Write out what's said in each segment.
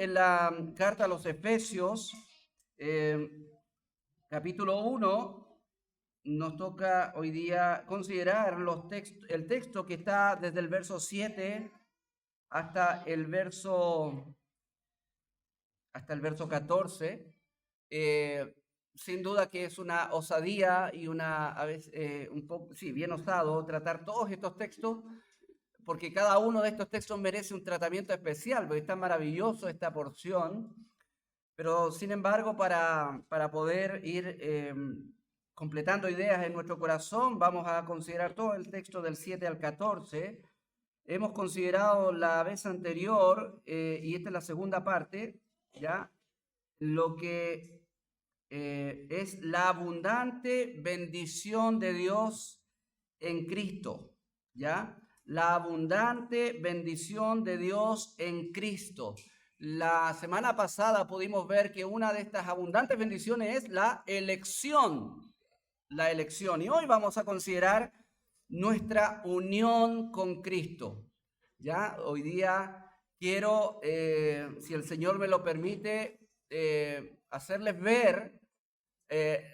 en la carta a los Efesios, capítulo 1, nos toca hoy día considerar el texto que está desde el verso 7 hasta el verso 14. Sin duda que es una osadía y a veces un poco, sí, bien osado tratar todos estos textos, porque cada uno de estos textos merece un tratamiento especial, porque está maravilloso esta porción, pero sin embargo para poder ir completando ideas en nuestro corazón, vamos a considerar todo el texto del 7 al 14. Hemos considerado la vez anterior, y esta es la segunda parte, ¿ya? Lo que es la abundante bendición de Dios en Cristo, ¿ya? La abundante bendición de Dios en Cristo. La semana pasada pudimos ver que una de estas abundantes bendiciones es la elección. La elección. Y hoy vamos a considerar nuestra unión con Cristo. ¿Ya? Hoy día quiero, si el Señor me lo permite, hacerles ver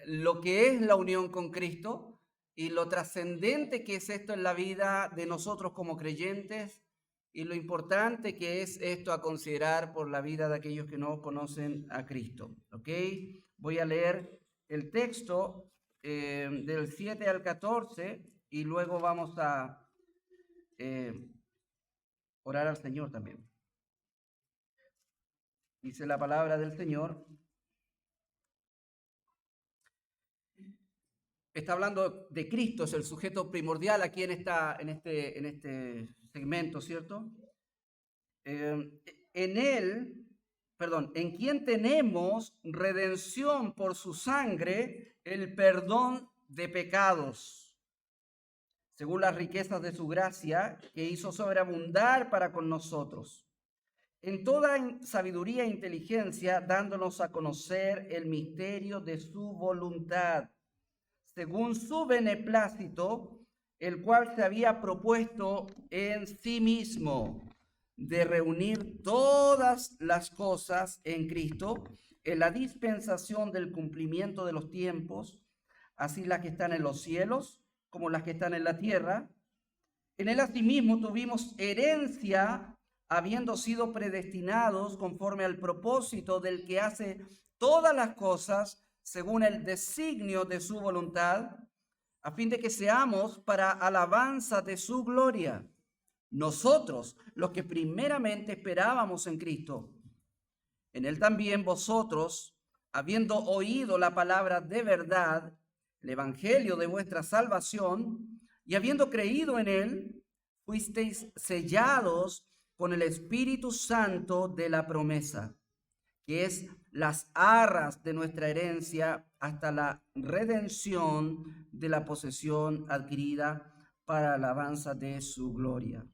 lo que es la unión con Cristo y lo trascendente que es esto en la vida de nosotros como creyentes y lo importante que es esto a considerar por la vida de aquellos que no conocen a Cristo. ¿Ok? Voy a leer el texto del 7 al 14 y luego vamos a orar al Señor también. Dice la palabra del Señor. Está hablando de Cristo, es el sujeto primordial aquí en este segmento, ¿cierto? En quien tenemos redención por su sangre, el perdón de pecados, según las riquezas de su gracia, que hizo sobreabundar para con nosotros, en toda sabiduría e inteligencia, dándonos a conocer el misterio de su voluntad, según su beneplácito, el cual se había propuesto en sí mismo, de reunir todas las cosas en Cristo, en la dispensación del cumplimiento de los tiempos, así las que están en los cielos como las que están en la tierra. En él asimismo tuvimos herencia, habiendo sido predestinados conforme al propósito del que hace todas las cosas según el designio de su voluntad, a fin de que seamos para alabanza de su gloria. Nosotros, los que primeramente esperábamos en Cristo, en él también vosotros, habiendo oído la palabra de verdad, el evangelio de vuestra salvación, y habiendo creído en él, fuisteis sellados con el Espíritu Santo de la promesa, que es las arras de nuestra herencia hasta la redención de la posesión adquirida para alabanza de su gloria.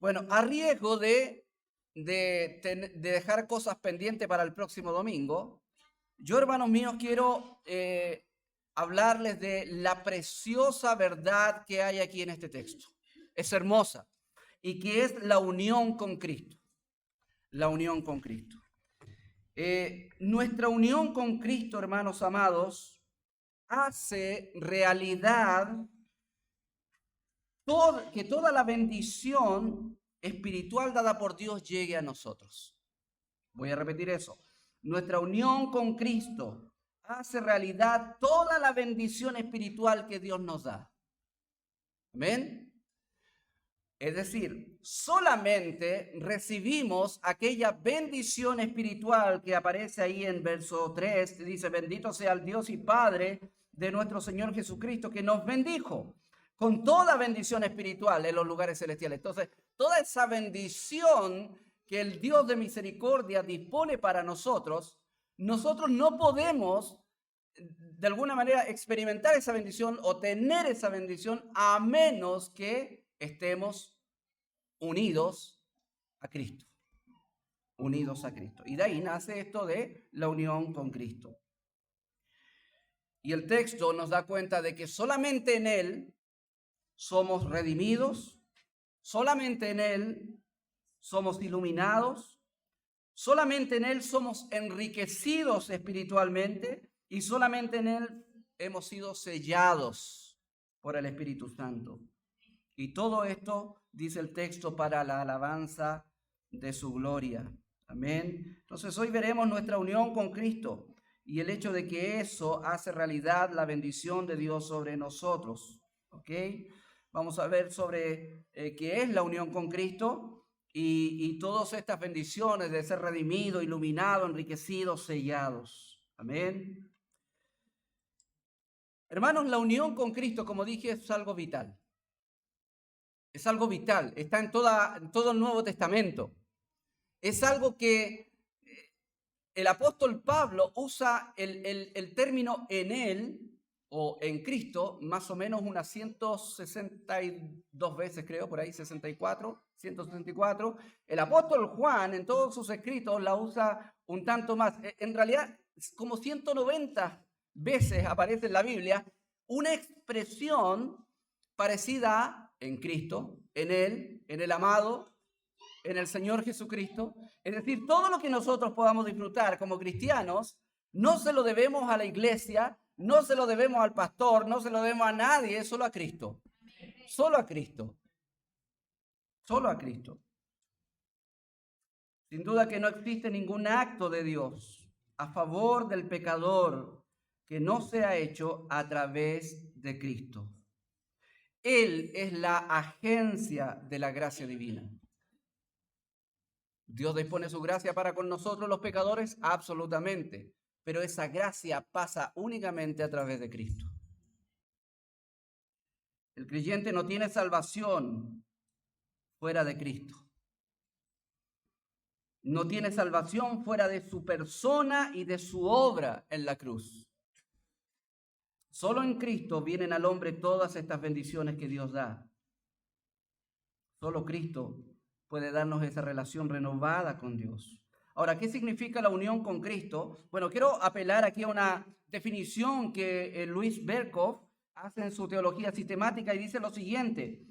Bueno, a riesgo de dejar cosas pendientes para el próximo domingo, yo, hermanos míos, quiero hablarles de la preciosa verdad que hay aquí en este texto. Es hermosa y que es la unión con Cristo. La unión con Cristo. Nuestra unión con Cristo, hermanos amados, hace realidad que toda la bendición espiritual dada por Dios llegue a nosotros. Voy a repetir eso. Nuestra unión con Cristo hace realidad toda la bendición espiritual que Dios nos da. ¿Amén? Es decir, solamente recibimos aquella bendición espiritual que aparece ahí en verso 3, dice: bendito sea el Dios y Padre de nuestro Señor Jesucristo, que nos bendijo con toda bendición espiritual en los lugares celestiales. Entonces, toda esa bendición que el Dios de misericordia dispone para nosotros, nosotros no podemos de alguna manera experimentar esa bendición o tener esa bendición a menos que estemos unidos a Cristo. Unidos a Cristo. Y de ahí nace esto de la unión con Cristo. Y el texto nos da cuenta de que solamente en Él somos redimidos, solamente en Él somos iluminados, Solamente en Él somos enriquecidos espiritualmente y solamente en Él hemos sido sellados por el Espíritu Santo. Y todo esto, dice el texto, para la alabanza de su gloria. Amén. Entonces hoy veremos nuestra unión con Cristo y el hecho de que eso hace realidad la bendición de Dios sobre nosotros. ¿Ok? Vamos a ver sobre qué es la unión con Cristo y todas estas bendiciones de ser redimido, iluminado, enriquecido, sellados. Amén. Hermanos, la unión con Cristo, como dije, es algo vital. Es algo vital. Está en todo el Nuevo Testamento. Es algo que el apóstol Pablo usa el término en él o en Cristo más o menos unas 162 veces, creo, por ahí, 164. El apóstol Juan en todos sus escritos la usa un tanto más. En realidad, como 190 veces aparece en la Biblia una expresión parecida a en Cristo, en Él, en el amado, en el Señor Jesucristo. Es decir, todo lo que nosotros podamos disfrutar como cristianos, no se lo debemos a la iglesia, no se lo debemos al pastor, no se lo debemos a nadie, solo a Cristo. Solo a Cristo. Solo a Cristo. Sin duda que no existe ningún acto de Dios a favor del pecador que no sea hecho a través de Cristo. Él es la agencia de la gracia divina. ¿Dios dispone su gracia para con nosotros los pecadores? Absolutamente. Pero esa gracia pasa únicamente a través de Cristo. El creyente no tiene salvación fuera de Cristo. No tiene salvación fuera de su persona y de su obra en la cruz. Solo en Cristo vienen al hombre todas estas bendiciones que Dios da. Solo Cristo puede darnos esa relación renovada con Dios. Ahora, ¿qué significa la unión con Cristo? Bueno, quiero apelar aquí a una definición que Luis Berkhoff hace en su teología sistemática y dice lo siguiente.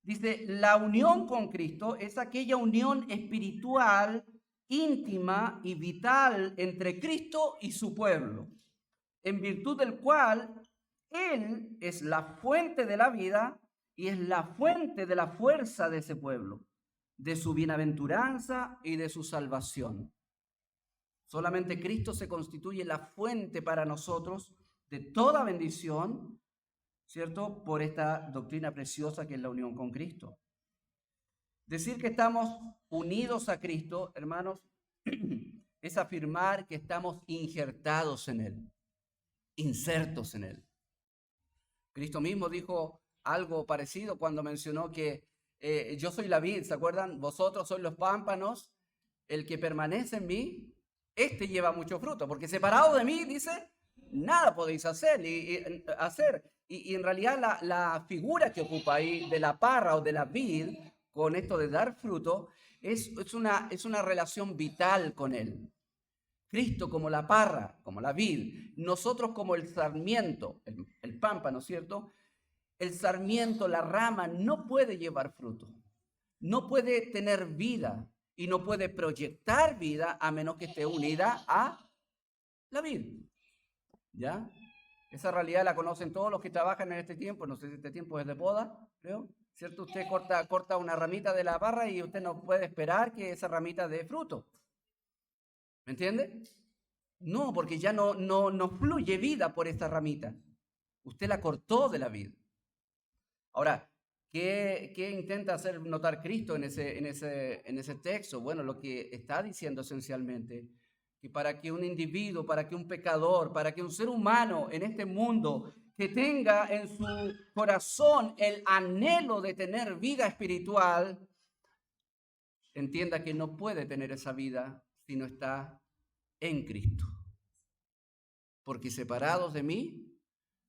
Dice, la unión con Cristo es aquella unión espiritual, íntima y vital entre Cristo y su pueblo, en virtud del cual Él es la fuente de la vida y es la fuente de la fuerza de ese pueblo, de su bienaventuranza y de su salvación. Solamente Cristo se constituye la fuente para nosotros de toda bendición, ¿cierto? Por esta doctrina preciosa que es la unión con Cristo. Decir que estamos unidos a Cristo, hermanos, es afirmar que estamos injertados en Él, insertos en Él. Cristo mismo dijo algo parecido cuando mencionó que yo soy la vid, ¿se acuerdan? Vosotros sois los pámpanos, el que permanece en mí, este lleva mucho fruto, porque separado de mí, dice, nada podéis hacer. Y en realidad la figura que ocupa ahí de la parra o de la vid, con esto de dar fruto, es una relación vital con Él. Cristo como la parra, como la vid, nosotros como el sarmiento, el pámpano, ¿cierto? El sarmiento, la rama, no puede llevar fruto, no puede tener vida y no puede proyectar vida a menos que esté unida a la vid. ¿Ya? Esa realidad la conocen todos los que trabajan en este tiempo. No sé si este tiempo es de poda, creo. ¿Cierto? Usted corta una ramita de la parra y usted no puede esperar que esa ramita dé fruto. ¿Me entiende? No, porque ya no fluye vida por esta ramita. Usted la cortó de la vid. Ahora, ¿qué intenta hacer notar Cristo en ese texto? Bueno, lo que está diciendo esencialmente, que para que un individuo, para que un pecador, para que un ser humano en este mundo que tenga en su corazón el anhelo de tener vida espiritual, entienda que no puede tener esa vida si no está en Cristo. Porque separados de mí,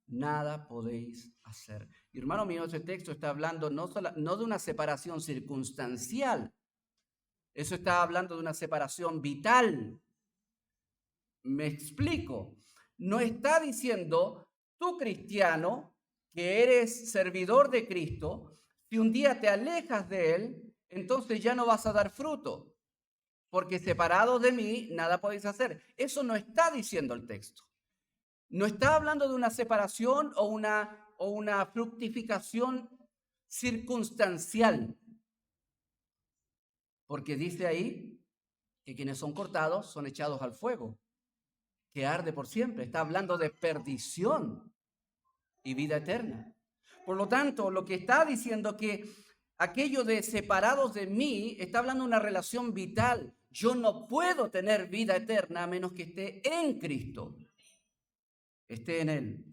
nada podéis hacer. Y hermano mío, ese texto está hablando no de una separación circunstancial, eso está hablando de una separación vital. Me explico. No está diciendo, tú cristiano, que eres servidor de Cristo, si un día te alejas de Él, entonces ya no vas a dar fruto. porque separados de mí nada podéis hacer. Eso no está diciendo el texto. No está hablando de una separación o una fructificación circunstancial, porque dice ahí que quienes son cortados son echados al fuego, que arde por siempre. Está hablando de perdición y vida eterna. Por lo tanto, lo que está diciendo que aquello de separados de mí está hablando de una relación vital. Yo no puedo tener vida eterna a menos que esté en Cristo, esté en Él.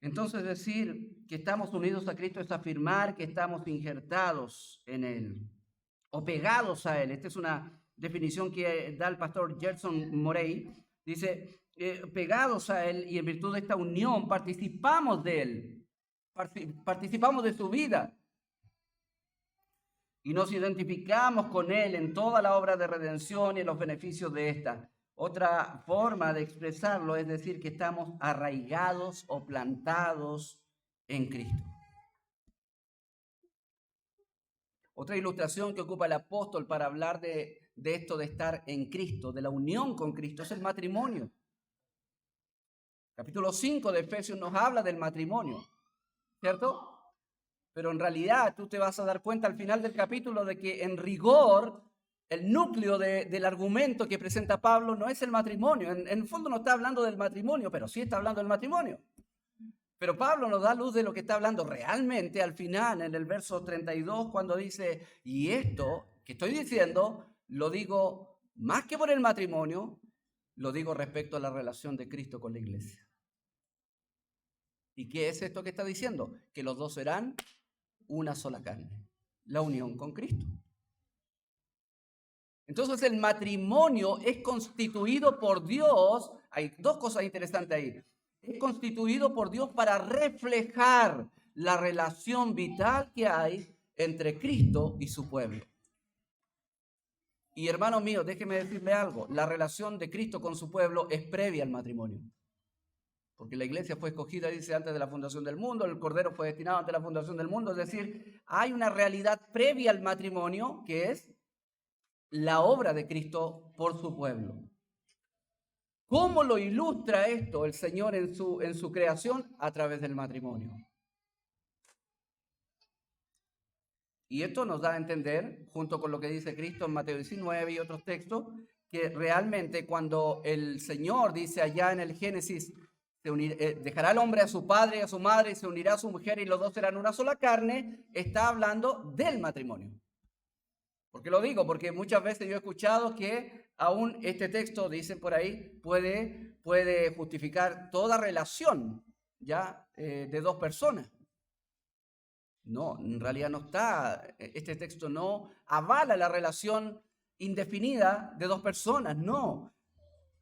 Entonces, decir que estamos unidos a Cristo es afirmar que estamos injertados en Él o pegados a Él. Esta es una definición que da el pastor Gerson Morey. Dice, pegados a Él, y en virtud de esta unión participamos de Él, participamos de su vida y nos identificamos con Él en toda la obra de redención y en los beneficios de esta. Otra forma de expresarlo es decir que estamos arraigados o plantados en Cristo. Otra ilustración que ocupa el apóstol para hablar de esto de estar en Cristo, de la unión con Cristo, es el matrimonio. Capítulo 5 de Efesios nos habla del matrimonio, ¿cierto? Pero en realidad tú te vas a dar cuenta al final del capítulo de que en rigor el núcleo del argumento que presenta Pablo no es el matrimonio. En el fondo no está hablando del matrimonio, pero sí está hablando del matrimonio. Pero Pablo nos da luz de lo que está hablando realmente al final, en el verso 32, cuando dice, y esto que estoy diciendo, lo digo más que por el matrimonio, lo digo respecto a la relación de Cristo con la iglesia. ¿Y qué es esto que está diciendo? Que los dos serán una sola carne, la unión con Cristo. Entonces el matrimonio es constituido por Dios. Hay dos cosas interesantes ahí. Es constituido por Dios para reflejar la relación vital que hay entre Cristo y su pueblo. Y hermano mío, déjeme decirle algo. La relación de Cristo con su pueblo es previa al matrimonio. Porque la iglesia fue escogida, dice, antes de la fundación del mundo. El Cordero fue destinado antes de la fundación del mundo. Es decir, hay una realidad previa al matrimonio que es la obra de Cristo por su pueblo. ¿Cómo lo ilustra esto el Señor en su creación? A través del matrimonio. Y esto nos da a entender, junto con lo que dice Cristo en Mateo 19 y otros textos, que realmente cuando el Señor dice allá en el Génesis, dejará el hombre a su padre y a su madre y se unirá a su mujer y los dos serán una sola carne, está hablando del matrimonio. ¿Por qué lo digo? Porque muchas veces yo he escuchado que aún este texto, dicen por ahí, puede justificar toda relación ya de dos personas. No, en realidad no está. Este texto no avala la relación indefinida de dos personas, no.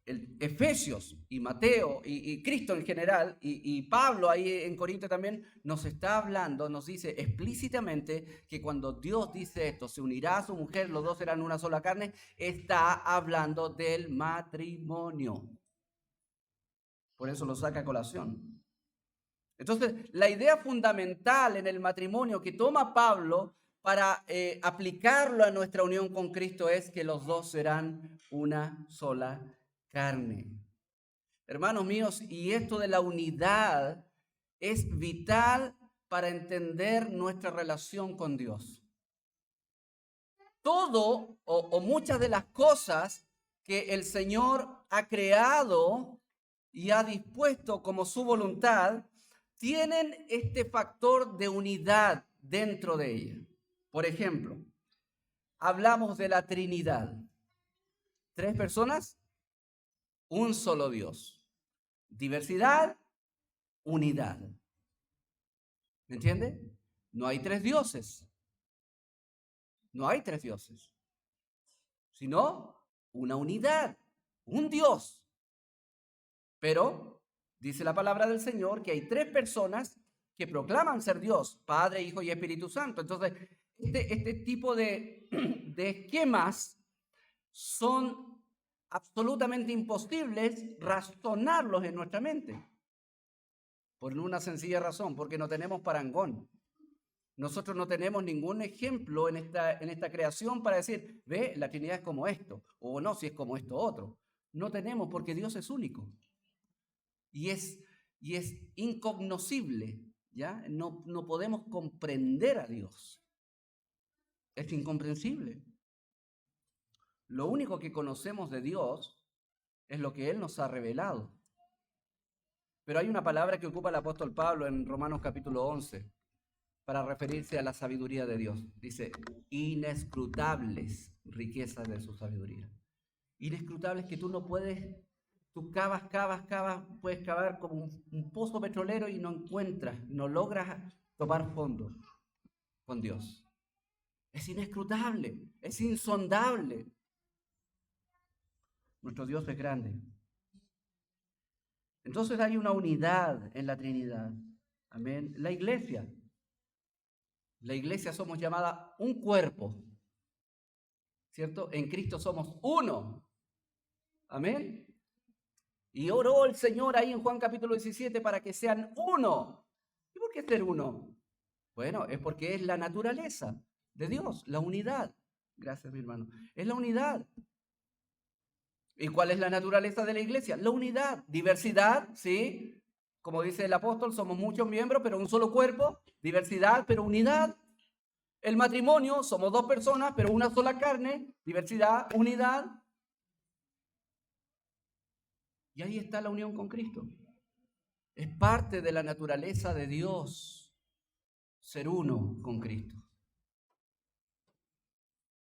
Efesios y Mateo y Cristo en general y Pablo ahí en Corinto también nos está hablando, nos dice explícitamente que cuando Dios dice esto, se unirá a su mujer, los dos serán una sola carne, está hablando del matrimonio. Por eso lo saca a colación. Entonces, la idea fundamental en el matrimonio que toma Pablo para aplicarlo a nuestra unión con Cristo es que los dos serán una sola carne. Hermanos míos, y esto de la unidad es vital para entender nuestra relación con Dios. Todo o muchas de las cosas que el Señor ha creado y ha dispuesto como su voluntad tienen este factor de unidad dentro de ella. Por ejemplo, hablamos de la Trinidad. 3 personas, un solo Dios. Diversidad, unidad. ¿Me entiende? No hay 3 dioses. No hay 3 dioses. Sino una unidad, un Dios. Pero dice la palabra del Señor que hay 3 personas que proclaman ser Dios, Padre, Hijo y Espíritu Santo. Entonces, este tipo de esquemas son absolutamente imposibles razonarlos en nuestra mente. Por una sencilla razón, porque no tenemos parangón. Nosotros no tenemos ningún ejemplo en esta creación para decir, ve, la Trinidad es como esto, o no, si es como esto otro. No tenemos, porque Dios es único. Y es incognoscible, ¿ya? No podemos comprender a Dios. Es incomprensible. Lo único que conocemos de Dios es lo que Él nos ha revelado. Pero hay una palabra que ocupa el apóstol Pablo en Romanos capítulo 11 para referirse a la sabiduría de Dios. Dice, inescrutables riquezas de su sabiduría. Inescrutables que tú no puedes, tú cavas, puedes cavar como un pozo petrolero y no encuentras, no logras topar fondo con Dios. Es inescrutable, es insondable. Nuestro Dios es grande. Entonces hay una unidad en la Trinidad. Amén. La iglesia somos llamada un cuerpo, ¿cierto? En Cristo somos uno. Amén. Y oró el Señor ahí en Juan capítulo 17 para que sean uno. ¿Y por qué ser uno? Bueno, es porque es la naturaleza de Dios, la unidad. Gracias, mi hermano. Es la unidad. ¿Y cuál es la naturaleza de la iglesia? La unidad. Diversidad, ¿sí? Como dice el apóstol, somos muchos miembros, pero un solo cuerpo. Diversidad, pero unidad. El matrimonio, somos dos personas, pero una sola carne. Diversidad, unidad. Y ahí está la unión con Cristo. Es parte de la naturaleza de Dios ser uno con Cristo.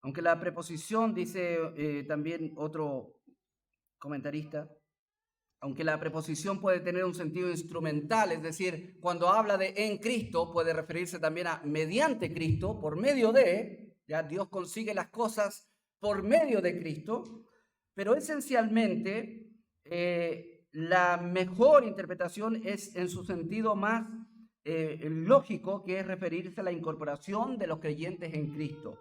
Aunque la preposición, dice también otro comentarista, aunque la preposición puede tener un sentido instrumental, es decir, cuando habla de en Cristo, puede referirse también a mediante Cristo, por medio de, ya Dios consigue las cosas por medio de Cristo, pero esencialmente la mejor interpretación es en su sentido más lógico, que es referirse a la incorporación de los creyentes en Cristo.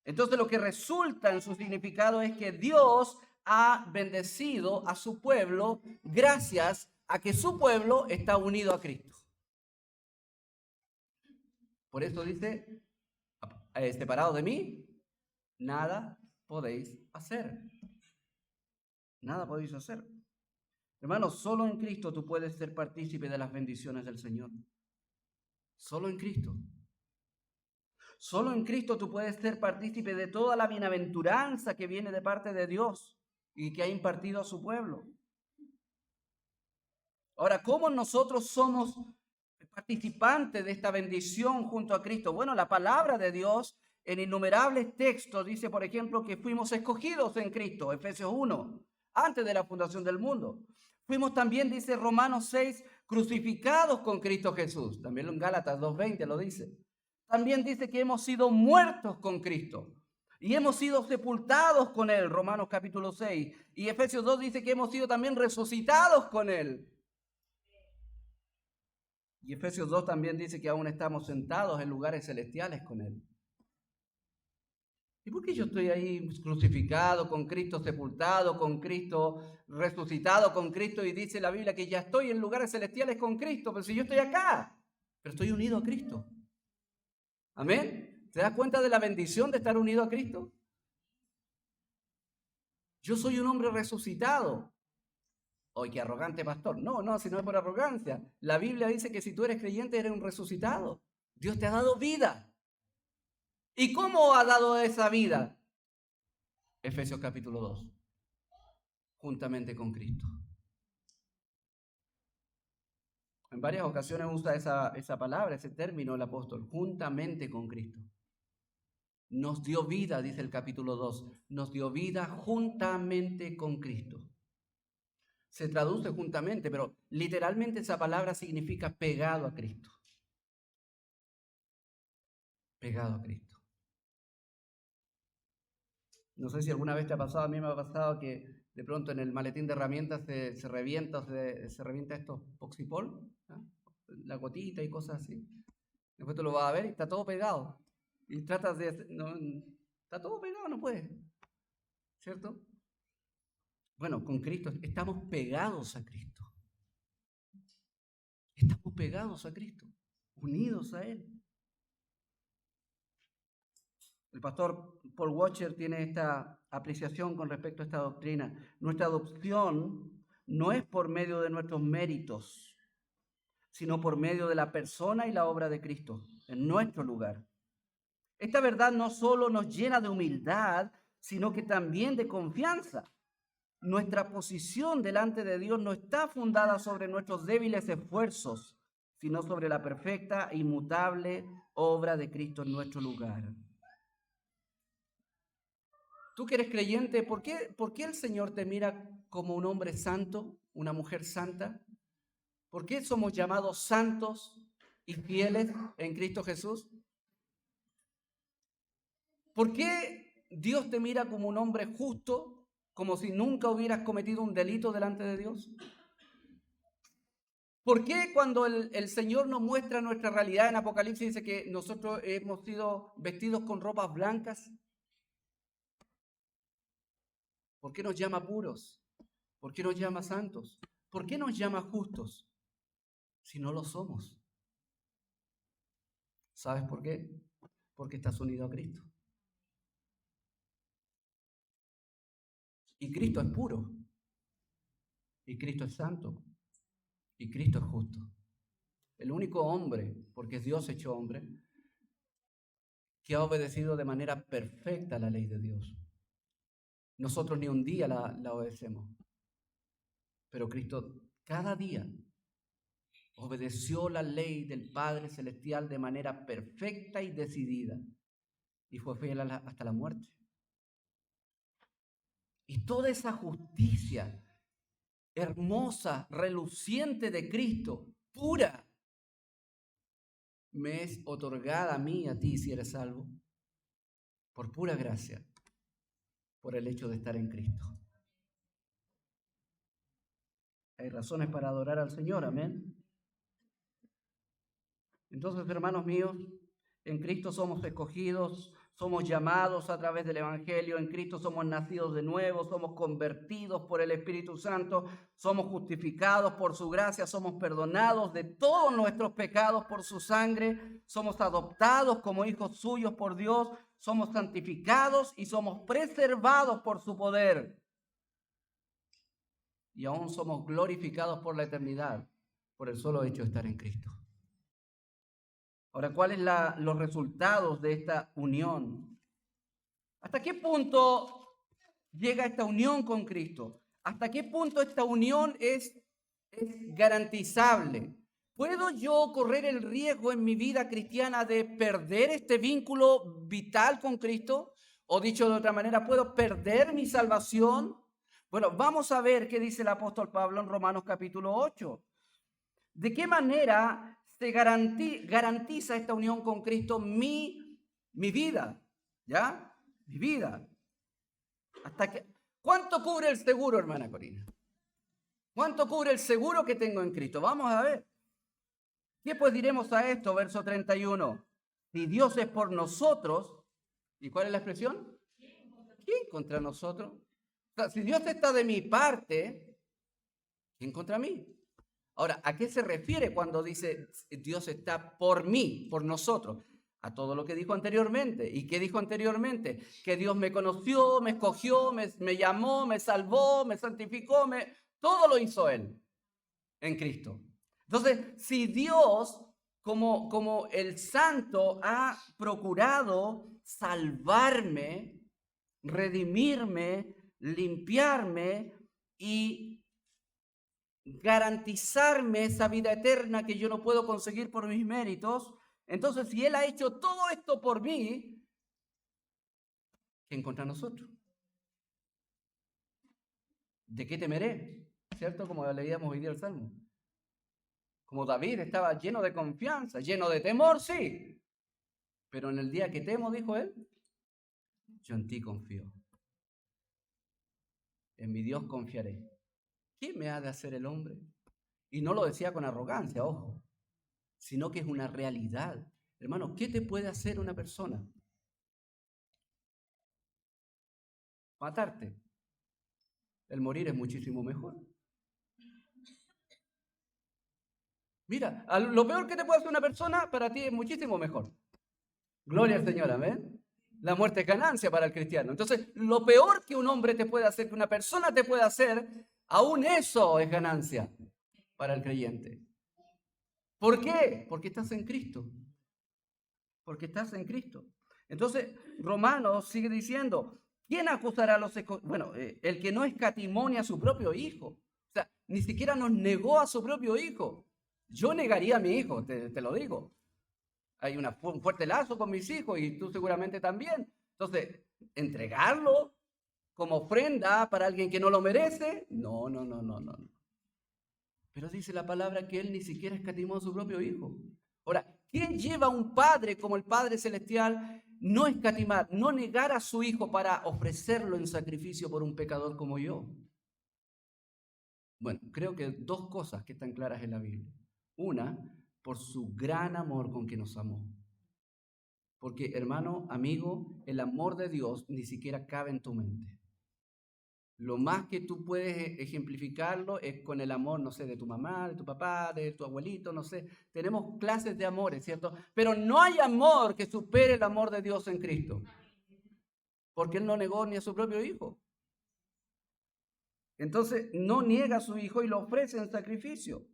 Entonces lo que resulta en su significado es que Dios ha bendecido a su pueblo gracias a que su pueblo está unido a Cristo. Por eso dice, separado de mí, nada podéis hacer. Nada podéis hacer. Hermanos, solo en Cristo tú puedes ser partícipe de las bendiciones del Señor. Solo en Cristo. Solo en Cristo tú puedes ser partícipe de toda la bienaventuranza que viene de parte de Dios y que ha impartido a su pueblo. Ahora, ¿cómo nosotros somos participantes de esta bendición junto a Cristo? Bueno, la palabra de Dios en innumerables textos dice, por ejemplo, que fuimos escogidos en Cristo, Efesios 1, antes de la fundación del mundo. Fuimos también, dice Romanos 6, crucificados con Cristo Jesús. También en Gálatas 2:20 lo dice. También dice que hemos sido muertos con Cristo y hemos sido sepultados con Él, Romanos capítulo 6. Y Efesios 2 dice que hemos sido también resucitados con Él. Y Efesios 2 también dice que aún estamos sentados en lugares celestiales con Él. ¿Y por qué yo estoy ahí crucificado con Cristo, sepultado con Cristo, resucitado con Cristo? Y dice la Biblia que ya estoy en lugares celestiales con Cristo, pero si yo estoy acá, pero estoy unido a Cristo. Amén. ¿Te das cuenta de la bendición de estar unido a Cristo? Yo soy un hombre resucitado. ¡Ay, qué arrogante pastor! No, si no es por arrogancia. La Biblia dice que si tú eres creyente, eres un resucitado. Dios te ha dado vida. ¿Y cómo ha dado esa vida? Efesios capítulo 2. Juntamente con Cristo. En varias ocasiones usa esa palabra, ese término el apóstol, juntamente con Cristo. Nos dio vida, dice el capítulo 2, nos dio vida juntamente con Cristo. Se traduce juntamente, pero literalmente esa palabra significa pegado a Cristo. Pegado a Cristo. No sé si alguna vez te ha pasado, a mí me ha pasado que de pronto en el maletín de herramientas se revienta estos Poxipol, ¿no? La gotita y cosas así. Después tú lo vas a ver y está todo pegado. Y tratas de... No, está todo pegado, no puedes. ¿Cierto? Bueno, con Cristo estamos pegados a Cristo. Estamos pegados a Cristo, unidos a Él. El pastor Paul Washer tiene esta apreciación con respecto a esta doctrina. Nuestra adopción no es por medio de nuestros méritos, sino por medio de la persona y la obra de Cristo en nuestro lugar. Esta verdad no solo nos llena de humildad, sino que también de confianza. Nuestra posición delante de Dios no está fundada sobre nuestros débiles esfuerzos, sino sobre la perfecta e inmutable obra de Cristo en nuestro lugar. Tú que eres creyente, ¿por qué el Señor te mira como un hombre santo, una mujer santa? ¿Por qué somos llamados santos y fieles en Cristo Jesús? ¿Por qué Dios te mira como un hombre justo, como si nunca hubieras cometido un delito delante de Dios? ¿Por qué cuando el Señor nos muestra nuestra realidad en Apocalipsis dice que nosotros hemos sido vestidos con ropas blancas? ¿Por qué nos llama puros? ¿Por qué nos llama santos? ¿Por qué nos llama justos si no lo somos? ¿Sabes por qué? Porque estás unido a Cristo. Y Cristo es puro. Y Cristo es santo. Y Cristo es justo. El único hombre, porque es Dios hecho hombre, que ha obedecido de manera perfecta la ley de Dios. Nosotros ni un día la obedecemos. Pero Cristo cada día obedeció la ley del Padre Celestial de manera perfecta y decidida. Y fue fiel hasta la muerte. Y toda esa justicia hermosa, reluciente de Cristo, pura, me es otorgada a mí y a ti si eres salvo, por pura gracia, por el hecho de estar en Cristo. Hay razones para adorar al Señor, amén. Entonces, hermanos míos, en Cristo somos escogidos, somos llamados a través del Evangelio, en Cristo somos nacidos de nuevo, somos convertidos por el Espíritu Santo, somos justificados por su gracia, somos perdonados de todos nuestros pecados por su sangre, somos adoptados como hijos suyos por Dios, somos santificados y somos preservados por su poder. Y aún somos glorificados por la eternidad, por el solo hecho de estar en Cristo. Ahora, ¿cuáles son los resultados de esta unión? ¿Hasta qué punto llega esta unión con Cristo? ¿Hasta qué punto esta unión es garantizable? ¿Puedo yo correr el riesgo en mi vida cristiana de perder este vínculo vital con Cristo? O dicho de otra manera, ¿puedo perder mi salvación? Bueno, vamos a ver qué dice el apóstol Pablo en Romanos capítulo 8. ¿De qué manera se garantiza esta unión con Cristo mi vida? ¿Ya? Mi vida. ¿Cuánto cubre el seguro, hermana Corina? ¿Cuánto cubre el seguro que tengo en Cristo? Vamos a ver. ¿Qué pues diremos a esto? Verso 31. Si Dios es por nosotros, ¿y cuál es la expresión? ¿Quién contra nosotros? O sea, si Dios está de mi parte, ¿quién contra mí? Ahora, ¿a qué se refiere cuando dice Dios está por mí, por nosotros? A todo lo que dijo anteriormente. ¿Y qué dijo anteriormente? Que Dios me conoció, me escogió, me llamó, me salvó, me santificó, todo lo hizo Él en Cristo. Entonces, si Dios, como el Santo, ha procurado salvarme, redimirme, limpiarme y garantizarme esa vida eterna que yo no puedo conseguir por mis méritos, entonces si Él ha hecho todo esto por mí, ¿quién contra nosotros? ¿De qué temeré? ¿Cierto? Como leíamos hoy día el Salmo. Como David estaba lleno de confianza, lleno de temor, sí. Pero en el día que temo, dijo él, yo en ti confío. En mi Dios confiaré. ¿Qué me ha de hacer el hombre? Y no lo decía con arrogancia, ojo, sino que es una realidad. Hermano, ¿qué te puede hacer una persona? Matarte. El morir es muchísimo mejor. Mira, lo peor que te puede hacer una persona, para ti es muchísimo mejor. Gloria al Señor, amén. La muerte es ganancia para el cristiano. Entonces, lo peor que un hombre te puede hacer, que una persona te puede hacer, aún eso es ganancia para el creyente. ¿Por qué? Porque estás en Cristo. Porque estás en Cristo. Entonces, Romanos sigue diciendo, ¿quién acusará a los escogidos? Bueno, el que no escatimó ni a su propio hijo. O sea, ni siquiera nos negó a su propio hijo. Yo negaría a mi hijo, te lo digo. Hay un fuerte lazo con mis hijos y tú seguramente también. Entonces, entregarlo como ofrenda para alguien que no lo merece, no. Pero dice la palabra que él ni siquiera escatimó a su propio hijo. Ahora, ¿quién lleva a un padre como el Padre Celestial no escatimar, no negar a su hijo para ofrecerlo en sacrificio por un pecador como yo? Bueno, creo que dos cosas que están claras en la Biblia. Una, por su gran amor con que nos amó. Porque, hermano, amigo, el amor de Dios ni siquiera cabe en tu mente. Lo más que tú puedes ejemplificarlo es con el amor, no sé, de tu mamá, de tu papá, de tu abuelito, no sé. Tenemos clases de amores, ¿cierto? Pero no hay amor que supere el amor de Dios en Cristo. Porque Él no negó ni a su propio hijo. Entonces, no niega a su hijo y lo ofrece en sacrificio.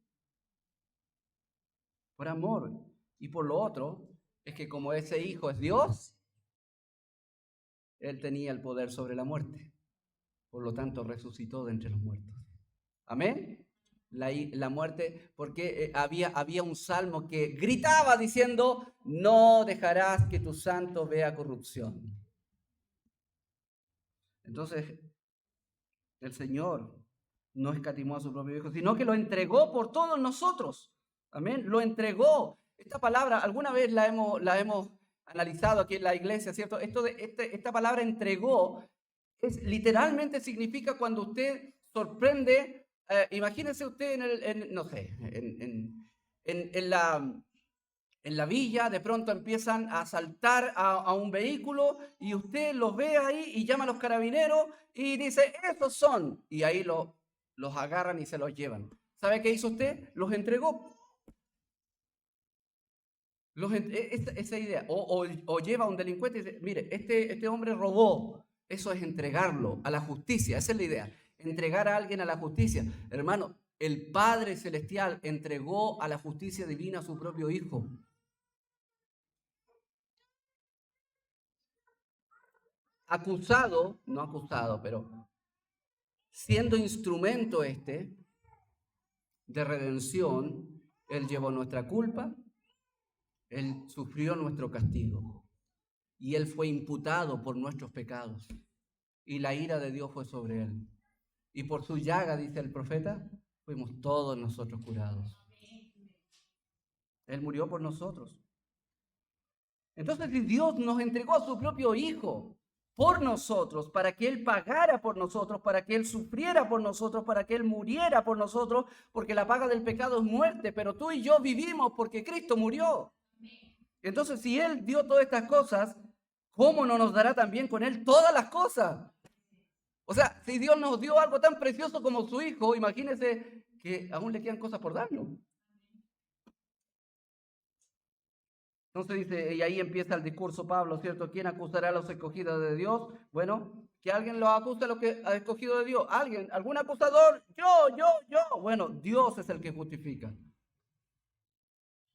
Por amor. Y por lo otro, es que como ese hijo es Dios, Él tenía el poder sobre la muerte. Por lo tanto, resucitó de entre los muertos. Amén. La muerte, porque había un salmo que gritaba diciendo, no dejarás que tu santo vea corrupción. Entonces, el Señor no escatimó a su propio hijo, sino que lo entregó por todos nosotros. Amén. Lo entregó. Esta palabra, alguna vez la hemos analizado aquí en la iglesia, ¿cierto? Esta palabra entregó literalmente significa cuando usted sorprende. Imagínese usted en la villa, de pronto empiezan a asaltar a un vehículo y usted los ve ahí y llama a los carabineros y dice, esos son. Y ahí los agarran y se los llevan. ¿Sabe qué hizo usted? Los entregó. Esa idea. O lleva a un delincuente y dice, mire, este hombre robó. Eso es entregarlo a la justicia. Esa es la idea. Entregar a alguien a la justicia. Hermano, el Padre Celestial entregó a la justicia divina a su propio Hijo. No acusado, pero siendo instrumento de redención, Él llevó nuestra culpa, Él sufrió nuestro castigo y Él fue imputado por nuestros pecados y la ira de Dios fue sobre Él. Y por su llaga, dice el profeta, fuimos todos nosotros curados. Él murió por nosotros. Entonces Dios nos entregó a su propio Hijo por nosotros, para que Él pagara por nosotros, para que Él sufriera por nosotros, para que Él muriera por nosotros, porque la paga del pecado es muerte, pero tú y yo vivimos porque Cristo murió. Entonces, si Él dio todas estas cosas, ¿cómo no nos dará también con Él todas las cosas? O sea, si Dios nos dio algo tan precioso como su Hijo, imagínese que aún le quedan cosas por darnos. Entonces dice, y ahí empieza el discurso Pablo, ¿cierto? ¿Quién acusará a los escogidos de Dios? Bueno, que alguien los acuse a los que ha escogido de Dios. ¿Alguien? ¿Algún acusador? Yo. Bueno, Dios es el que justifica.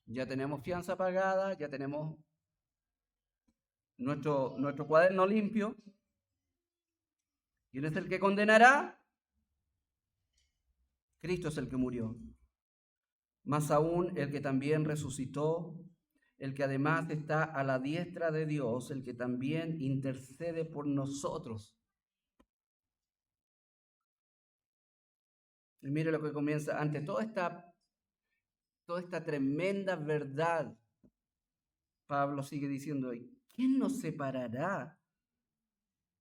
Ya tenemos fianza pagada, ya tenemos nuestro cuaderno limpio. ¿Quién es el que condenará? Cristo es el que murió. Más aún, el que también resucitó, el que además está a la diestra de Dios, el que también intercede por nosotros. Y mire lo que comienza, ante toda esta tremenda verdad, Pablo sigue diciendo, ¿quién nos separará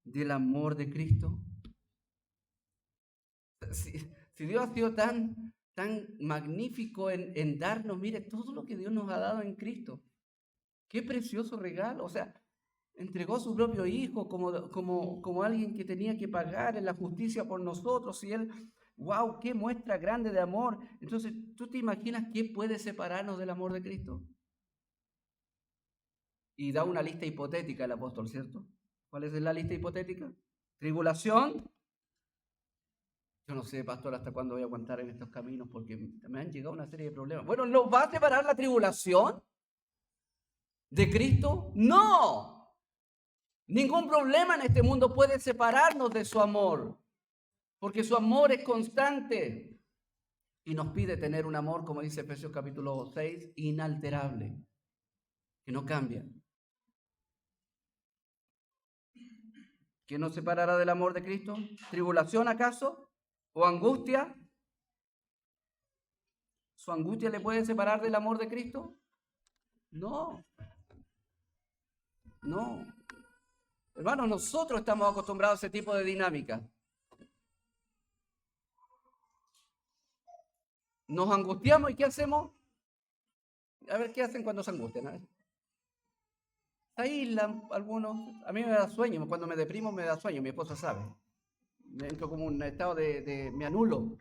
del amor de Cristo? Si Dios ha sido tan magnífico en darnos, mire, todo lo que Dios nos ha dado en Cristo. Qué precioso regalo. O sea, entregó a su propio Hijo como alguien que tenía que pagar en la justicia por nosotros. Y Él, wow, qué muestra grande de amor. Entonces, ¿tú te imaginas qué puede separarnos del amor de Cristo? Y da una lista hipotética el apóstol, ¿cierto? ¿Cuál es la lista hipotética? Tribulación. Yo no sé, pastor, hasta cuándo voy a aguantar en estos caminos porque me han llegado una serie de problemas. Bueno, ¿nos va a separar la tribulación de Cristo? No. Ningún problema en este mundo puede separarnos de su amor, porque su amor es constante y nos pide tener un amor, como dice Efesios capítulo 6, inalterable, que no cambia. ¿Quién nos separará del amor de Cristo? ¿Tribulación acaso? ¿O angustia? ¿Su angustia le puede separar del amor de Cristo? No. No. Hermanos, nosotros estamos acostumbrados a ese tipo de dinámica. Nos angustiamos y ¿qué hacemos? A ver, ¿qué hacen cuando se angustian? A ver. Se aíslan algunos. A mí me da sueño. Cuando me deprimo me da sueño. Mi esposa sabe. Me entro como un estado me anulo.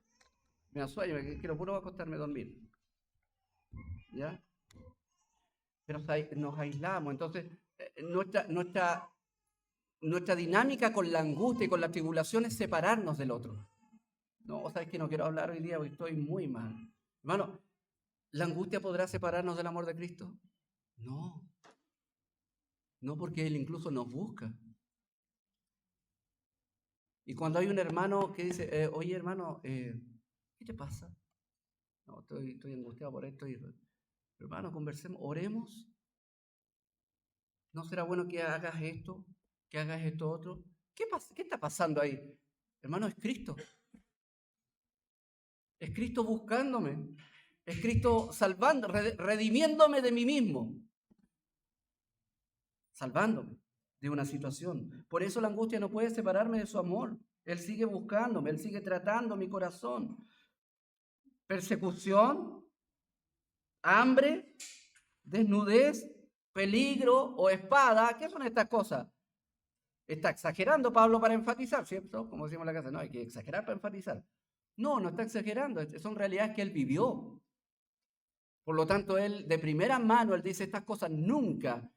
Me da sueño. Que lo puro acostarme a dormir. ¿Ya? Pero nos aislamos. Entonces, nuestra dinámica con la angustia y con la tribulación es separarnos del otro. No, ¿sabes qué? No quiero hablar hoy día, hoy estoy muy mal. Hermano, ¿la angustia podrá separarnos del amor de Cristo? No. No, porque Él incluso nos busca. Y cuando hay un hermano que dice, oye hermano, ¿qué te pasa? No, estoy angustiado por esto. Hermano, conversemos, oremos. ¿No será bueno que hagas esto? Que hagas esto otro. ¿Qué está pasando ahí? Hermano, es Cristo. Es Cristo buscándome. Es Cristo salvando, redimiéndome de mí mismo. Salvándome de una situación. Por eso la angustia no puede separarme de su amor. Él sigue buscándome, Él sigue tratando mi corazón. Persecución, hambre, desnudez, peligro o espada. ¿Qué son estas cosas? Está exagerando Pablo para enfatizar, ¿cierto? Como decimos en la casa, no, hay que exagerar para enfatizar. No, no está exagerando, son realidades que él vivió. Por lo tanto, él de primera mano, él dice estas cosas, nunca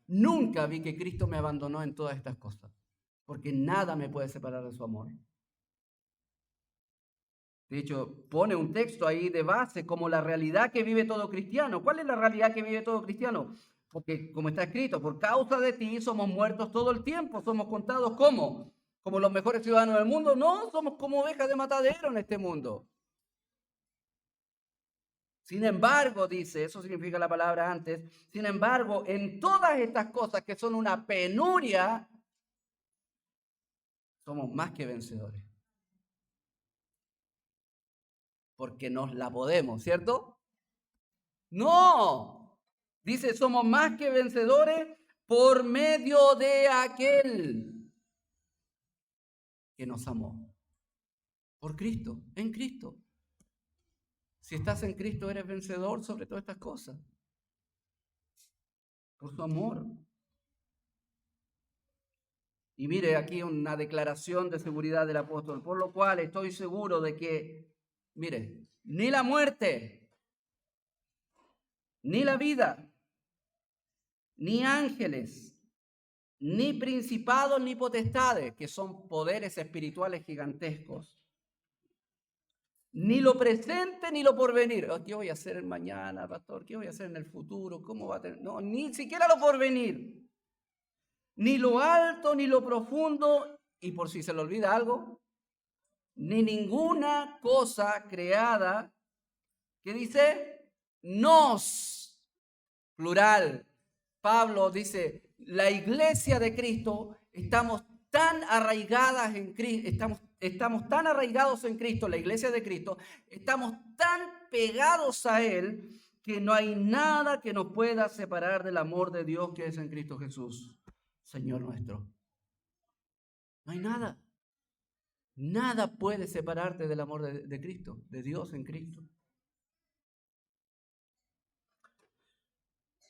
vi que Cristo me abandonó en todas estas cosas, porque nada me puede separar de su amor. De hecho, pone un texto ahí de base como la realidad que vive todo cristiano. ¿Cuál es la realidad que vive todo cristiano? Porque como está escrito, por causa de ti somos muertos todo el tiempo, somos contados como los mejores ciudadanos del mundo. No, somos como ovejas de matadero en este mundo. Sin embargo, dice, eso significa la palabra antes, sin embargo, en todas estas cosas que son una penuria, somos más que vencedores. Porque nos la podemos, ¿cierto? No, dice, somos más que vencedores por medio de aquel que nos amó. Por Cristo, en Cristo. Si estás en Cristo, eres vencedor sobre todas estas cosas. Por su amor. Y mire aquí una declaración de seguridad del apóstol, por lo cual estoy seguro de que, mire, ni la muerte, ni la vida, ni ángeles, ni principados, ni potestades, que son poderes espirituales gigantescos, ni lo presente ni lo porvenir. ¿Qué voy a hacer mañana, pastor? ¿Qué voy a hacer en el futuro? ¿Cómo va a tener? No, ni siquiera lo porvenir. Ni lo alto, ni lo profundo, y por si se le olvida algo, ni ninguna cosa creada, ¿qué dice? Nos, plural. Pablo dice, la iglesia de Cristo, estamos tan arraigadas en Cristo, estamos tan arraigados en Cristo, la iglesia de Cristo, estamos tan pegados a Él, que no hay nada que nos pueda separar del amor de Dios que es en Cristo Jesús, Señor nuestro. No hay nada. Nada puede separarte del amor de Cristo, de Dios en Cristo.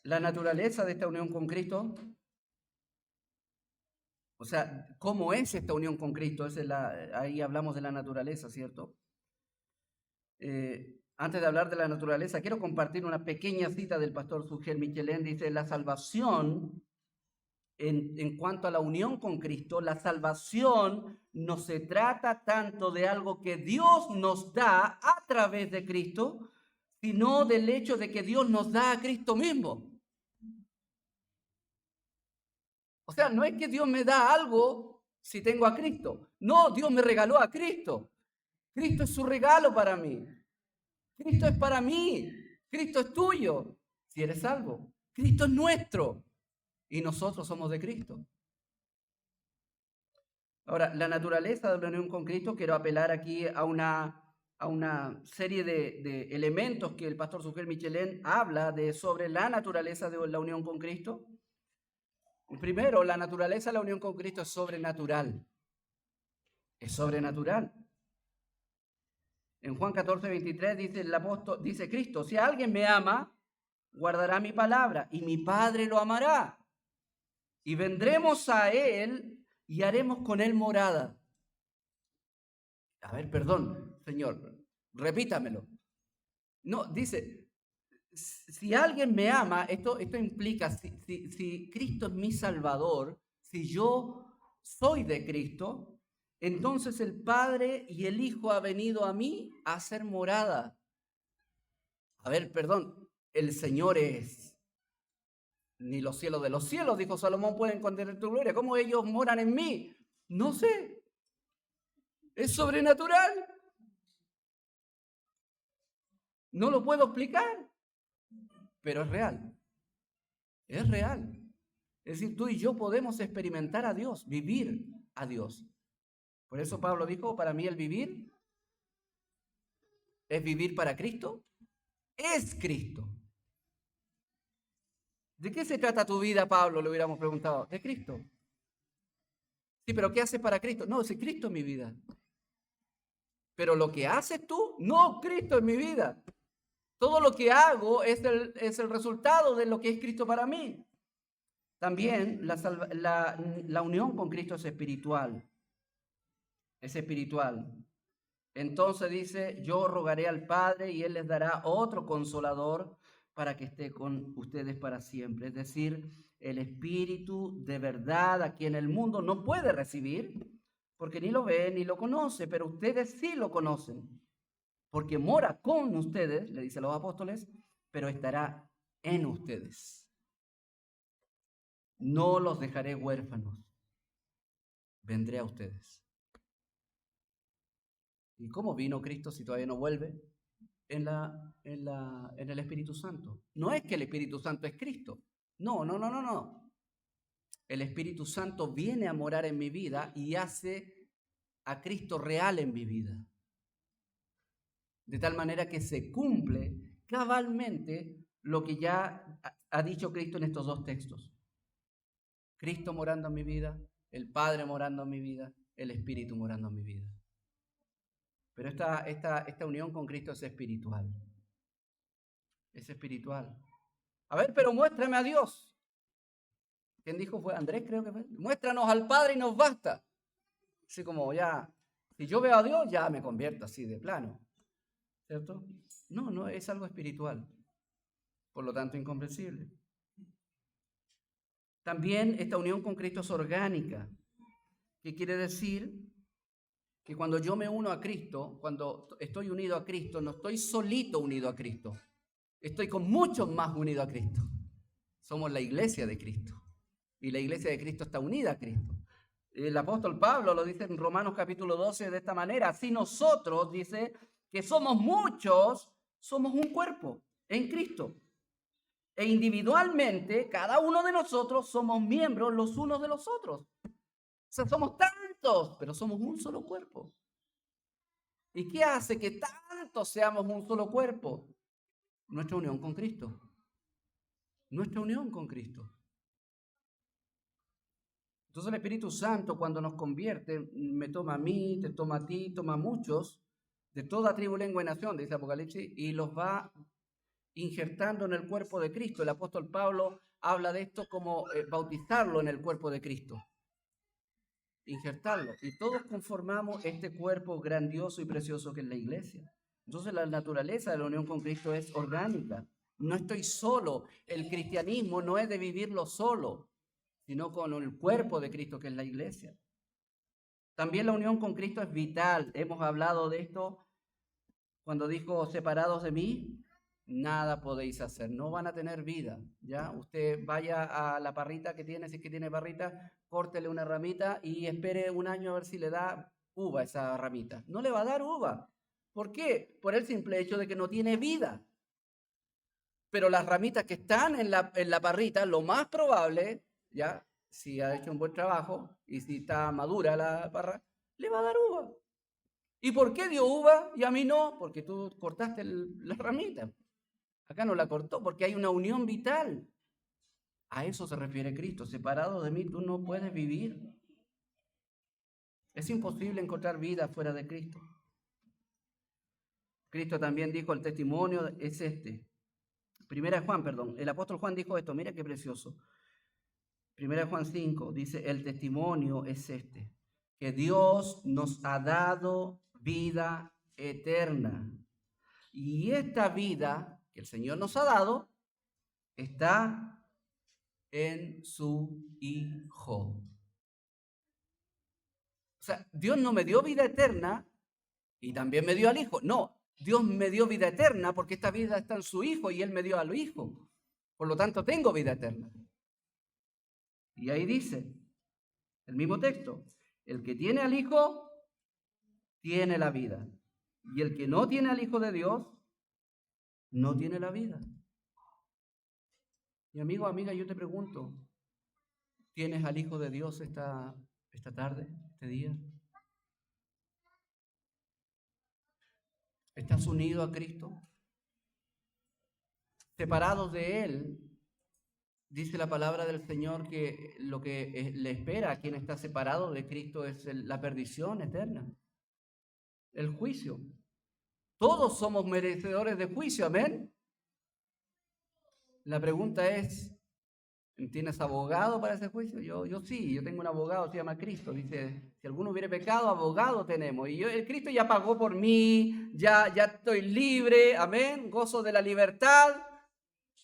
La naturaleza de esta unión con Cristo, o sea, ¿cómo es esta unión con Cristo? Ahí hablamos de la naturaleza, ¿cierto? Antes de hablar de la naturaleza, quiero compartir una pequeña cita del pastor Sugel Michelén. Dice, la salvación en cuanto a la unión con Cristo, la salvación no se trata tanto de algo que Dios nos da a través de Cristo, sino del hecho de que Dios nos da a Cristo mismo. O sea, no es que Dios me da algo si tengo a Cristo. No, Dios me regaló a Cristo. Cristo es su regalo para mí. Cristo es para mí. Cristo es tuyo, si eres salvo. Cristo es nuestro y nosotros somos de Cristo. Ahora, la naturaleza de la unión con Cristo, quiero apelar aquí a una serie de elementos que el pastor Sugel Michelén habla sobre la naturaleza de la unión con Cristo. Primero, la naturaleza de la unión con Cristo es sobrenatural. Es sobrenatural. En Juan 14:23 dice el apóstol, dice Cristo, si alguien me ama, guardará mi palabra y mi Padre lo amará. Y vendremos a él y haremos con él morada. A ver, perdón, Señor, repítamelo. No, dice, si alguien me ama, esto implica, si Cristo es mi Salvador, si yo soy de Cristo, entonces el Padre y el Hijo ha venido a mí a hacer morada. A ver, perdón, el Señor es. Ni los cielos de los cielos, dijo Salomón, pueden contener tu gloria. ¿Cómo ellos moran en mí? No sé. Es sobrenatural. No lo puedo explicar, pero es real. Es real. Es decir, tú y yo podemos experimentar a Dios, vivir a Dios. Por eso Pablo dijo, para mí el vivir es vivir para Cristo. Es Cristo. ¿De qué se trata tu vida, Pablo? Le hubiéramos preguntado. De Cristo. Sí, pero ¿qué haces para Cristo? No, es Cristo en mi vida. Pero lo que haces tú, no, Cristo en mi vida. Todo lo que hago es el resultado de lo que es Cristo para mí. También la unión con Cristo es espiritual. Es espiritual. Entonces dice, yo rogaré al Padre y Él les dará otro consolador para que esté con ustedes para siempre. Es decir, el Espíritu de verdad a quien el mundo no puede recibir, porque ni lo ve ni lo conoce, pero ustedes sí lo conocen, porque mora con ustedes, le dice a los apóstoles, pero estará en ustedes. No los dejaré huérfanos, vendré a ustedes. ¿Y cómo vino Cristo si todavía no vuelve? En el Espíritu Santo. No es que el Espíritu Santo es Cristo. No. El Espíritu Santo viene a morar en mi vida y hace a Cristo real en mi vida. De tal manera que se cumple cabalmente lo que ya ha dicho Cristo en estos dos textos. Cristo morando en mi vida, el Padre morando en mi vida, el Espíritu morando en mi vida. Pero esta unión con Cristo es espiritual. Es espiritual. A ver, pero muéstrame a Dios. ¿Quién dijo? Fue Andrés, creo que fue. Muéstranos al Padre y nos basta. Así como ya, si yo veo a Dios, ya me convierto así de plano. ¿Cierto? No, es algo espiritual. Por lo tanto, incomprensible. También esta unión con Cristo es orgánica. ¿Qué quiere decir? Que cuando yo me uno a Cristo, cuando estoy unido a Cristo, no estoy solito unido a Cristo. Estoy con muchos más unidos a Cristo. Somos la iglesia de Cristo. Y la iglesia de Cristo está unida a Cristo. El apóstol Pablo lo dice en Romanos capítulo 12 de esta manera. Así nosotros, dice, que somos muchos, somos un cuerpo en Cristo. E individualmente, cada uno de nosotros somos miembros los unos de los otros. O sea, somos tantos, pero somos un solo cuerpo. ¿Y qué hace que tantos seamos un solo cuerpo? Nuestra unión con Cristo. Nuestra unión con Cristo. Entonces el Espíritu Santo, cuando nos convierte, me toma a mí, te toma a ti, toma a muchos, de toda tribu, lengua y nación, dice Apocalipsis, y los va injertando en el cuerpo de Cristo. El apóstol Pablo habla de esto como bautizarlo en el cuerpo de Cristo. Injertarlo. Y todos conformamos este cuerpo grandioso y precioso que es la iglesia. Entonces la naturaleza de la unión con Cristo es orgánica. No estoy solo. El cristianismo no es de vivirlo solo, sino con el cuerpo de Cristo, que es la iglesia. También la unión con Cristo es vital. Hemos hablado de esto cuando dijo, separados de mí, nada podéis hacer. No van a tener vida, ¿ya? Usted vaya a la parrita que tiene, si es que tiene parrita, córtele una ramita y espere un año a ver si le da uva esa ramita. No le va a dar uva. ¿Por qué? Por el simple hecho de que no tiene vida. Pero las ramitas que están en la parrita, lo más probable, ¿ya? Si ha hecho un buen trabajo y si está madura la parra, le va a dar uva. ¿Y por qué dio uva y a mí no? Porque tú cortaste la ramita. Acá no la cortó porque hay una unión vital. A eso se refiere Cristo. Separado de mí tú no puedes vivir. Es imposible encontrar vida fuera de Cristo. Cristo también dijo, el testimonio es este. Primera de Juan, perdón. El apóstol Juan dijo esto, mira qué precioso. Primera de Juan 5 dice, el testimonio es este, que Dios nos ha dado vida eterna. Y esta vida que el Señor nos ha dado está en su Hijo. O sea, Dios no me dio vida eterna y también me dio al Hijo. No, Dios me dio vida eterna porque esta vida está en su Hijo y Él me dio al Hijo. Por lo tanto, tengo vida eterna. Y ahí dice, el mismo texto, el que tiene al Hijo, tiene la vida. Y el que no tiene al Hijo de Dios, no tiene la vida. Mi amigo, amiga, yo te pregunto, ¿tienes al Hijo de Dios esta tarde, este día? ¿Estás unido a Cristo? Separados de Él, dice la palabra del Señor que lo que le espera a quien está separado de Cristo es la perdición eterna, el juicio. Todos somos merecedores de juicio, amén. La pregunta es, ¿tienes abogado para ese juicio? Yo sí, yo tengo un abogado, se llama Cristo. Dice, si alguno hubiera pecado, abogado tenemos. Y el Cristo ya pagó por mí, ya estoy libre, amén, gozo de la libertad,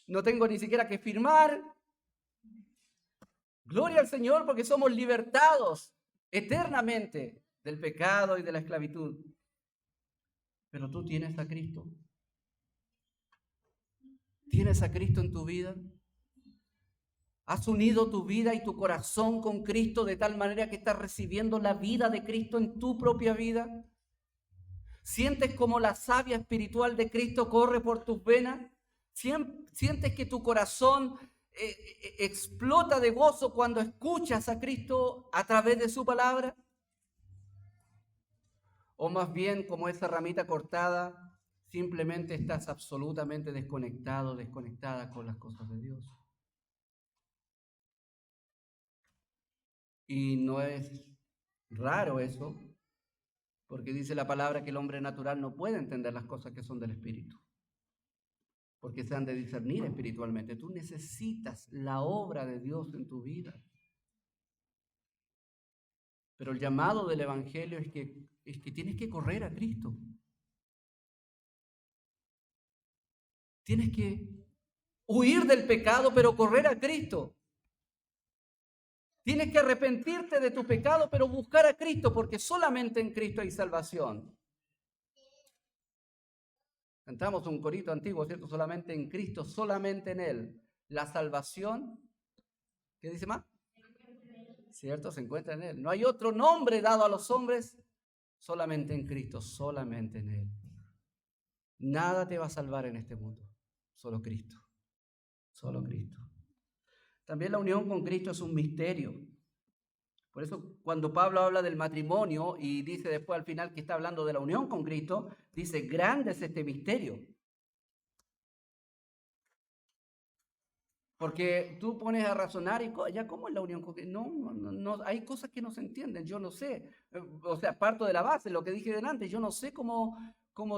no tengo ni siquiera que firmar. Gloria al Señor porque somos libertados eternamente del pecado y de la esclavitud. Pero tú tienes a Cristo. ¿Tienes a Cristo en tu vida? ¿Has unido tu vida y tu corazón con Cristo de tal manera que estás recibiendo la vida de Cristo en tu propia vida? ¿Sientes como la savia espiritual de Cristo corre por tus venas? ¿Sientes que tu corazón explota de gozo cuando escuchas a Cristo a través de su palabra? ¿O más bien, como esa ramita cortada, simplemente estás absolutamente desconectado, desconectada con las cosas de Dios? Y no es raro eso, porque dice la palabra que el hombre natural no puede entender las cosas que son del Espíritu, porque se han de discernir espiritualmente. Tú necesitas la obra de Dios en tu vida. Pero el llamado del Evangelio es que tienes que correr a Cristo. Tienes que huir del pecado, pero correr a Cristo. Tienes que arrepentirte de tu pecado, pero buscar a Cristo, porque solamente en Cristo hay salvación. Cantamos un corito antiguo, ¿cierto? Solamente en Cristo, solamente en Él. La salvación, ¿qué dice más? ¿Cierto? Se encuentra en Él. No hay otro nombre dado a los hombres, solamente en Cristo, solamente en Él. Nada te va a salvar en este mundo, solo Cristo. Solo Cristo. También la unión con Cristo es un misterio. Por eso cuando Pablo habla del matrimonio y dice después al final que está hablando de la unión con Cristo, dice, grande es este misterio. Porque tú pones a razonar y ya, ¿cómo es la unión con Cristo? No, hay cosas que no se entienden, yo no sé. O sea, parto de la base, lo que dije delante, yo no sé cómo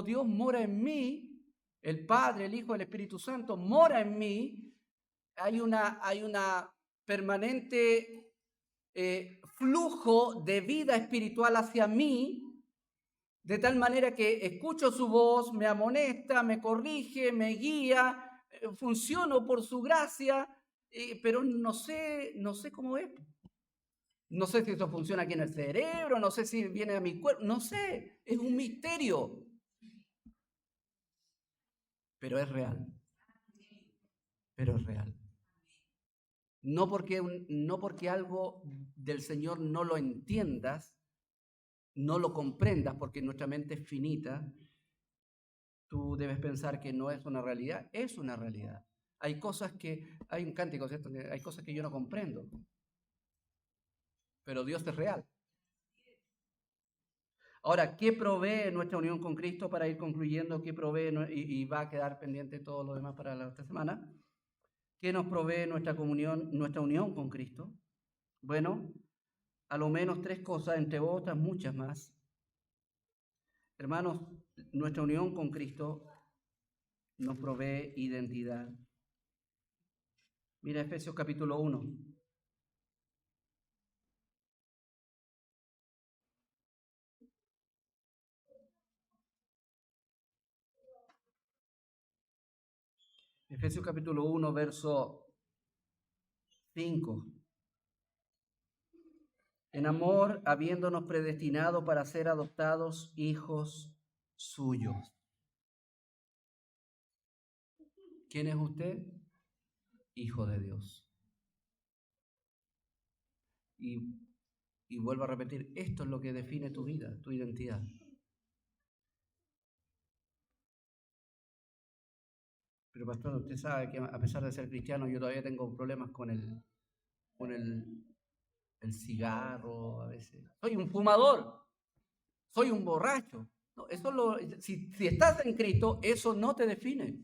Dios mora en mí, el Padre, el Hijo, el Espíritu Santo mora en mí. Hay una permanente flujo de vida espiritual hacia mí, de tal manera que escucho su voz, me amonesta, me corrige, me guía, funciono por su gracia pero no sé cómo es. No sé si eso funciona aquí en el cerebro, no sé si viene a mi cuerpo, no sé, es un misterio, pero es real, pero es real. No porque algo del Señor no lo entiendas, no lo comprendas, porque nuestra mente es finita, tú debes pensar que no es una realidad, es una realidad. Hay un cántico, ¿cierto? Hay cosas que yo no comprendo, pero Dios es real. Ahora, ¿qué provee nuestra unión con Cristo para ir concluyendo? ¿Qué provee y va a quedar pendiente todo lo demás para la otra semana? ¿Qué nos provee nuestra comunión, nuestra unión con Cristo? Bueno, a lo menos tres cosas, entre otras muchas más. Hermanos, nuestra unión con Cristo nos provee identidad. Mira Efesios capítulo 1. Efesios capítulo 1, verso 5. En amor, habiéndonos predestinado para ser adoptados hijos suyos. ¿Quién es usted? Hijo de Dios. Y, y vuelvo a repetir, esto es lo que define tu vida, tu identidad. Pero pastor, usted sabe que a pesar de ser cristiano, yo todavía tengo problemas con el cigarro a veces. Soy un fumador, soy un borracho. No, si estás en Cristo, eso no te define.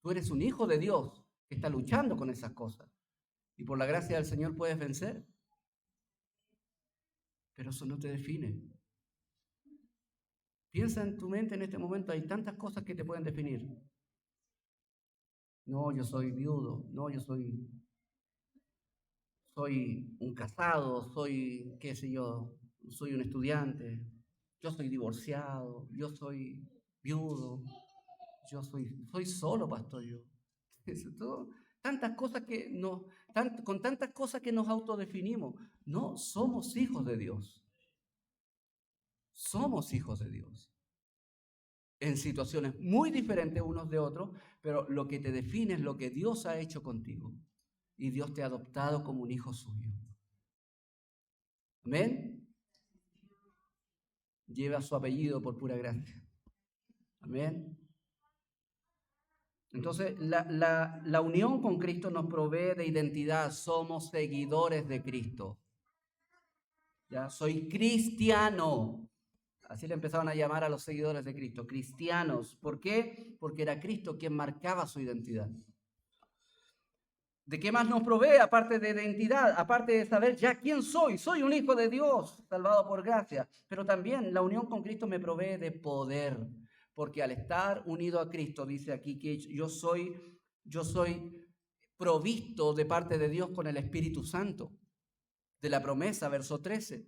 Tú eres un hijo de Dios que está luchando con esas cosas. Y por la gracia del Señor puedes vencer. Pero eso no te define. Piensa en tu mente en este momento, hay tantas cosas que te pueden definir. No, yo soy viudo. No, yo soy un casado, soy, qué sé yo, soy un estudiante, yo soy divorciado, yo soy viudo, soy solo, pastor, yo. Eso todo, tantas cosas con tantas cosas que nos autodefinimos. No, somos hijos de Dios. Somos hijos de Dios. En situaciones muy diferentes unos de otros, pero lo que te define es lo que Dios ha hecho contigo. Y Dios te ha adoptado como un hijo suyo. Amén. Lleva su apellido por pura gracia. Amén. Entonces, la unión con Cristo nos provee de identidad. Somos seguidores de Cristo. Ya, soy cristiano. Así le empezaron a llamar a los seguidores de Cristo, cristianos. ¿Por qué? Porque era Cristo quien marcaba su identidad. ¿De qué más nos provee aparte de identidad? Aparte de saber ya quién soy. Soy un hijo de Dios, salvado por gracia. Pero también la unión con Cristo me provee de poder. Porque al estar unido a Cristo, dice aquí que yo soy provisto de parte de Dios con el Espíritu Santo. De la promesa, verso 13.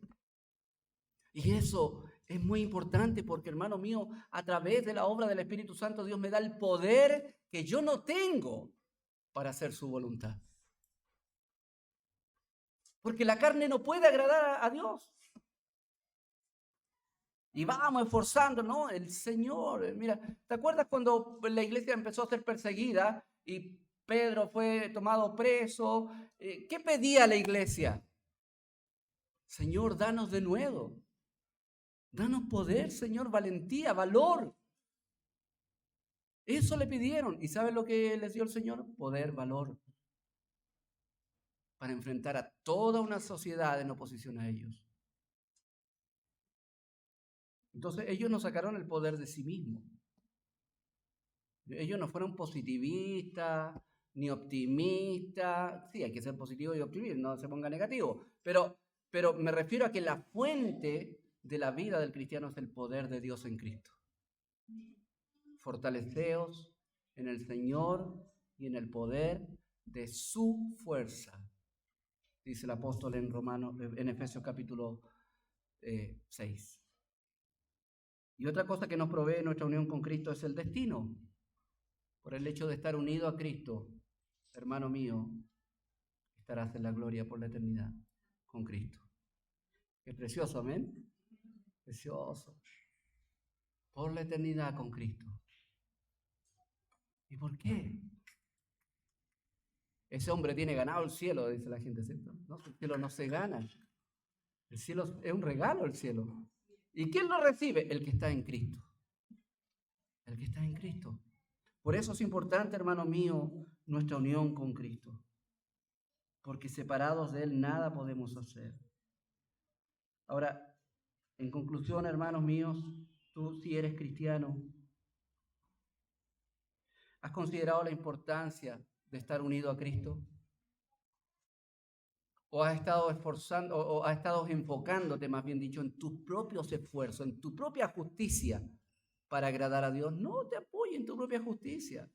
Y eso es muy importante porque, hermano mío, a través de la obra del Espíritu Santo, Dios me da el poder que yo no tengo para hacer su voluntad. Porque la carne no puede agradar a Dios. Y vamos esforzando, ¿no? El Señor, mira, ¿te acuerdas cuando la iglesia empezó a ser perseguida y Pedro fue tomado preso? ¿Qué pedía la iglesia? Señor, danos de nuevo. Danos poder, Señor, valentía, valor. Eso le pidieron. ¿Y saben lo que les dio el Señor? Poder, valor. Para enfrentar a toda una sociedad en oposición a ellos. Entonces ellos no sacaron el poder de sí mismos. Ellos no fueron positivistas ni optimistas. Sí, hay que ser positivo y optimista, no se ponga negativo. Pero me refiero a que la fuente de la vida del cristiano es el poder de Dios en Cristo. Fortaleceos en el Señor y en el poder de su fuerza, dice el apóstol en Efesios capítulo 6. Y otra cosa que nos provee nuestra unión con Cristo es el destino. Por el hecho de estar unido a Cristo, hermano mío, estarás en la gloria por la eternidad con Cristo. Qué precioso, amén. Precioso. Por la eternidad con Cristo. ¿Y por qué? Ese hombre tiene ganado el cielo, dice la gente, ¿cierto? No, el cielo no se gana. El cielo es un regalo, el cielo. ¿Y quién lo recibe? El que está en Cristo. El que está en Cristo. Por eso es importante, hermano mío, nuestra unión con Cristo. Porque separados de Él nada podemos hacer. Ahora, en conclusión, hermanos míos, tú si eres cristiano, ¿has considerado la importancia de estar unido a Cristo? ¿O has estado esforzando, o has estado enfocándote, más bien dicho, en tus propios esfuerzos, en tu propia justicia para agradar a Dios? No te apoyes en tu propia justicia.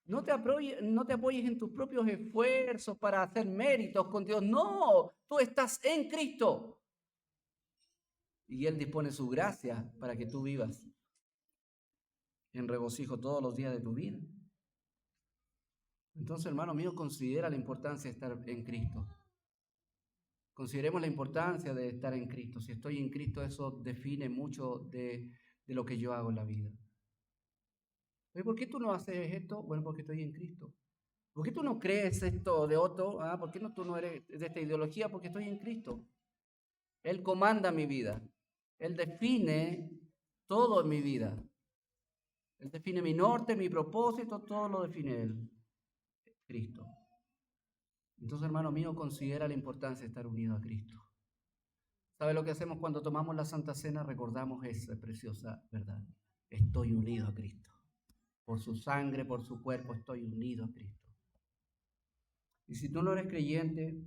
No te apoyes en tus propios esfuerzos para hacer méritos con Dios. No, tú estás en Cristo. Y Él dispone su gracia para que tú vivas en regocijo todos los días de tu vida. Entonces, hermano mío, considera la importancia de estar en Cristo. Consideremos la importancia de estar en Cristo. Si estoy en Cristo, eso define mucho de lo que yo hago en la vida. ¿Por qué tú no haces esto? Bueno, porque estoy en Cristo. ¿Por qué tú no crees esto de otro? ¿Por qué tú no eres de esta ideología? Porque estoy en Cristo. Él comanda mi vida. Él define todo en mi vida. Él define mi norte, mi propósito, todo lo define Él. Cristo. Entonces, hermano mío, considera la importancia de estar unido a Cristo. ¿Sabe lo que hacemos cuando tomamos la Santa Cena? Recordamos esa preciosa verdad. Estoy unido a Cristo. Por su sangre, por su cuerpo, estoy unido a Cristo. Y si tú no eres creyente,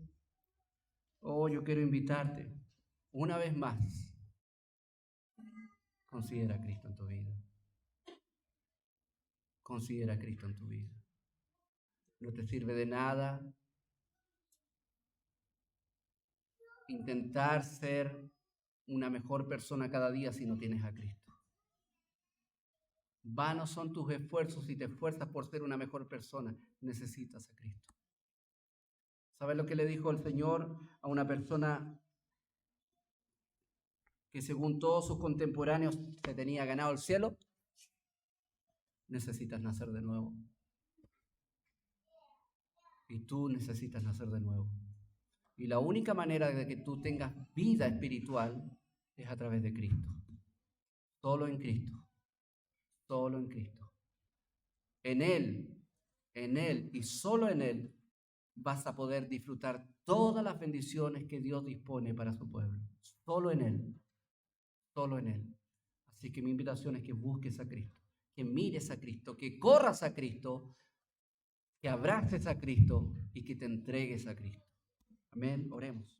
yo quiero invitarte una vez más. Considera a Cristo en tu vida. Considera a Cristo en tu vida. No te sirve de nada intentar ser una mejor persona cada día si no tienes a Cristo. Vanos son tus esfuerzos si te esfuerzas por ser una mejor persona. Necesitas a Cristo. ¿Sabes lo que le dijo el Señor a una persona que según todos sus contemporáneos se tenía ganado el cielo? Necesitas nacer de nuevo. Y tú necesitas nacer de nuevo. Y la única manera de que tú tengas vida espiritual es a través de Cristo. Solo en Cristo. Solo en Cristo. En Él y solo en Él vas a poder disfrutar todas las bendiciones que Dios dispone para su pueblo. Solo en Él. Solo en Él. Así que mi invitación es que busques a Cristo, que mires a Cristo, que corras a Cristo, que abraces a Cristo y que te entregues a Cristo. Amén. Oremos.